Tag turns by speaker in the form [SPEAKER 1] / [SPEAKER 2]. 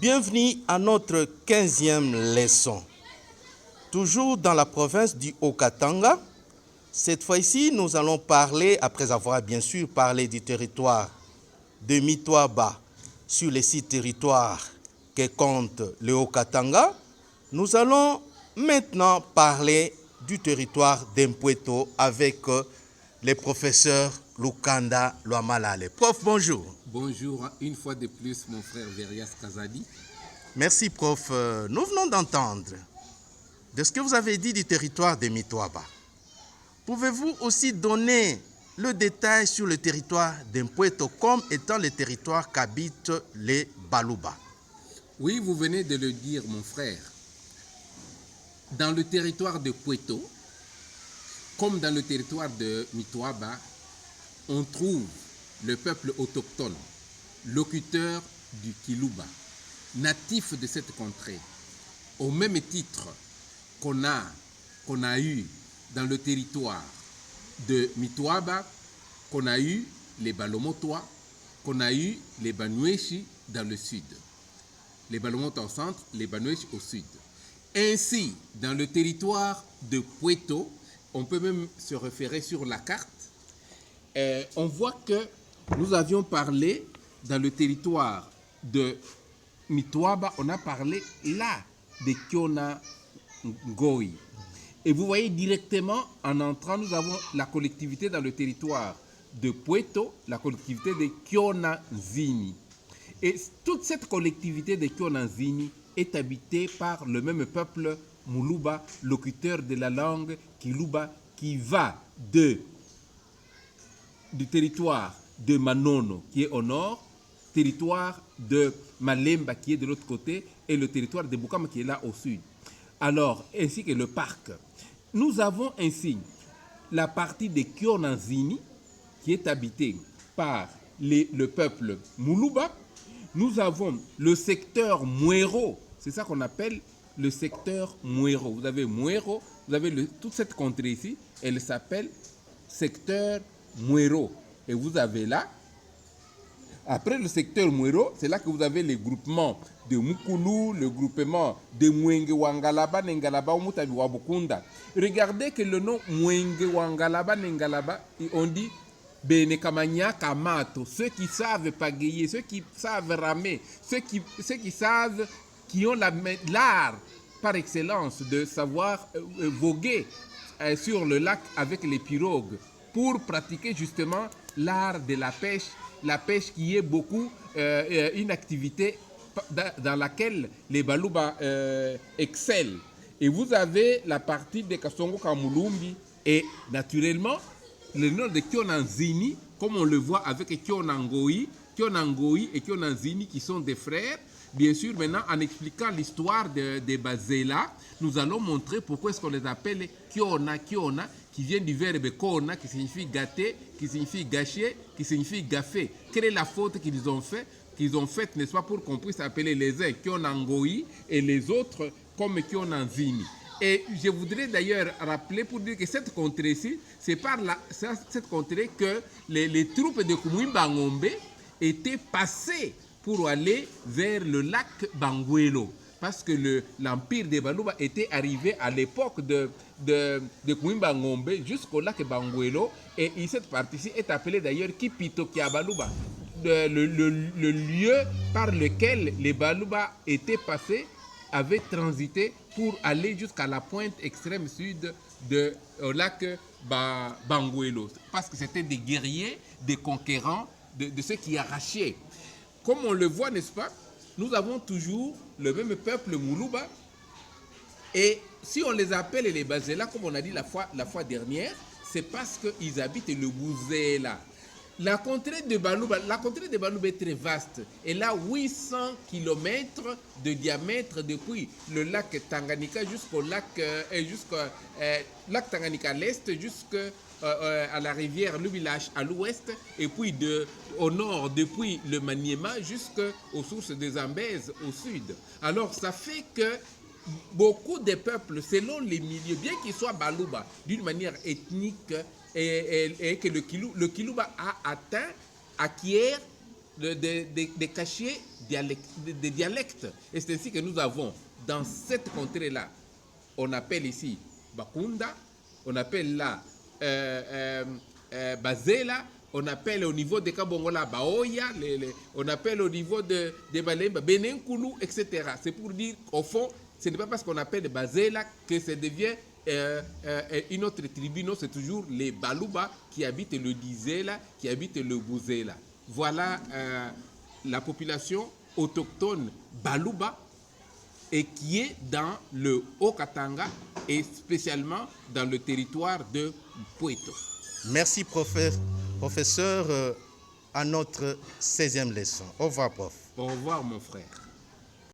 [SPEAKER 1] Bienvenue à notre 15e leçon. Toujours dans la province du Haut-Katanga. Cette fois-ci, nous allons parler, après avoir bien sûr parlé du territoire de Mitwaba sur les 6 territoires que compte le Haut-Katanga, nous allons maintenant parler du territoire d'Empweto avec les professeurs Lukanda Lwamalale. Prof, bonjour.
[SPEAKER 2] Bonjour, une fois de plus, mon frère Verias Kazadi.
[SPEAKER 1] Merci, prof. Nous venons d'entendre de ce que vous avez dit du territoire de Mitwaba. Pouvez-vous aussi donner le détail sur le territoire d'Empweto comme étant le territoire qu'habitent les Baluba?
[SPEAKER 2] Oui, vous venez de le dire, mon frère. Dans le territoire de Pweto, comme dans le territoire de Mitwaba, on trouve le peuple autochtone, locuteur du Kiluba, natif de cette contrée, au même titre qu'on a eu dans le territoire de Mitwaba, qu'on a eu les Balomotois, qu'on a eu les Banueshi dans le sud. Les Balomotois au centre, les Banueshi au sud. Ainsi, dans le territoire de Pweto, on peut même se référer sur la carte, on voit que nous avions parlé dans le territoire de Mitwaba, on a parlé là de Kiona Ngoi. Et vous voyez directement en entrant, nous avons la collectivité dans le territoire de Pweto, la collectivité de Kiona Nzini. Et toute cette collectivité de Kiona Nzini est habitée par le même peuple Muluba, locuteur de la langue Kiluba, qui va du territoire de Manono, qui est au nord, territoire de Malemba, qui est de l'autre côté, et le territoire de Bukama, qui est là au sud. Alors, ainsi que le parc. Nous avons ainsi la partie de Kiona Nzini, qui est habitée par le peuple Muluba. Nous avons le secteur Mwero, c'est ça qu'on appelle le secteur Mwero. Vous avez Mwero, vous avez toute cette contrée ici, elle s'appelle secteur Mwero. Et vous avez là, après le secteur Mwero, c'est là que vous avez les groupements de Mukulu, le groupement de Mwenge Wangalaba, Nengalaba, Omutabi Wabukunda. Regardez que le nom Mwenge Wangalaba, Nengalaba, on dit Bene Kamanya Kamato, ceux qui savent pagayer, ceux qui savent ramer, ceux qui savent, qui ont l'art par excellence de savoir voguer sur le lac avec les pirogues pour pratiquer justement l'art de la pêche qui est beaucoup une activité dans laquelle les Baluba excellent. Et vous avez la partie de Kasongo Kamulumbi et naturellement le nom de Kiona Nzini, comme on le voit avec Kiona Ngoi et Kiona Nzini qui sont des frères. Bien sûr, maintenant, en expliquant l'histoire des Bazela, nous allons montrer pourquoi est-ce qu'on les appelle Kiona, qui vient du verbe Kona, qui signifie gâter, qui signifie gâcher, qui signifie gaffer. Quelle est la faute qu'ils ont faite, n'est-ce pas, pour qu'on puisse appeler les uns Kiona Ngoi et les autres comme Kiona Nzini. Et je voudrais d'ailleurs rappeler pour dire que cette contrée-ci, c'est par cette contrée que les troupes de Kumwimba Ngombe étaient passées pour aller vers le lac Banguelo. Parce que l'empire des Baluba était arrivé à l'époque de Kumwimba Ngombe jusqu'au lac Banguelo. Et cette partie-ci est appelée d'ailleurs Kipito Kiabaluba, le lieu par lequel les Baluba étaient passés, avaient transité pour aller jusqu'à la pointe extrême sud au lac Banguelo. Parce que c'était des guerriers, des conquérants, de ceux qui arrachaient. Comme on le voit, n'est-ce pas, nous avons toujours le même peuple Muluba. Et si on les appelle les Bazela, comme on a dit la fois dernière, c'est parce qu'ils habitent le Bouzela. La contrée de Baluba est très vaste. Elle a 800 km de diamètre depuis le lac Tanganyika jusqu'au lac Tanganyika à l'est, jusqu'à la rivière Lubilash à l'ouest, et puis au nord, depuis le Maniema jusqu'aux sources des Zambèzes au sud. Alors ça fait que beaucoup de peuples, selon les milieux, bien qu'ils soient Baluba d'une manière ethnique, et que le Kiluba acquiert des cachets des dialectes. Et c'est ainsi que nous avons, dans cette contrée-là, on appelle ici Bakunda, on appelle là Bazela, on appelle au niveau de Kabongola Baoya, on appelle au niveau de Balemba Benenkulu, etc. C'est pour dire qu'au fond, ce n'est pas parce qu'on appelle Bazela que ça devient une autre tribu, non, c'est toujours les Baluba qui habitent le Dizela, qui habitent le Bouzela. Voilà la population autochtone Baluba et qui est dans le Haut-Katanga et spécialement dans le territoire de Mpueto.
[SPEAKER 1] Merci, professeur, à notre 16e leçon. Au revoir, prof.
[SPEAKER 2] Au revoir, mon frère.